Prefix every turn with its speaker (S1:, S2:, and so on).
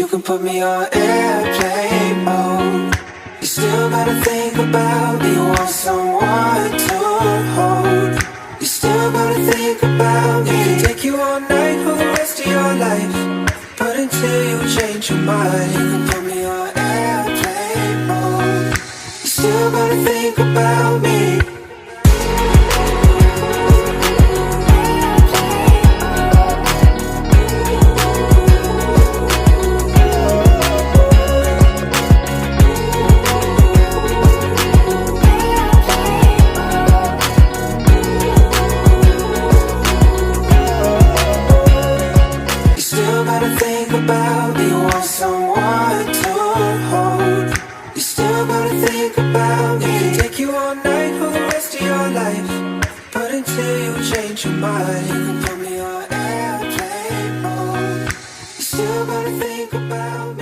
S1: You can put me on airplane mode. You still gotta think about me. You want someone to hold. You still gotta think about me. I can take you all night for the rest of your life. But until you change your mind, you can put me on airplane mode. You still gotta think about me. Think about me, you want someone to hold. You still gotta think about me. I can take you all night for the rest of your life. But until you change your mind, you can put me on airplane mode. You still gotta think about me.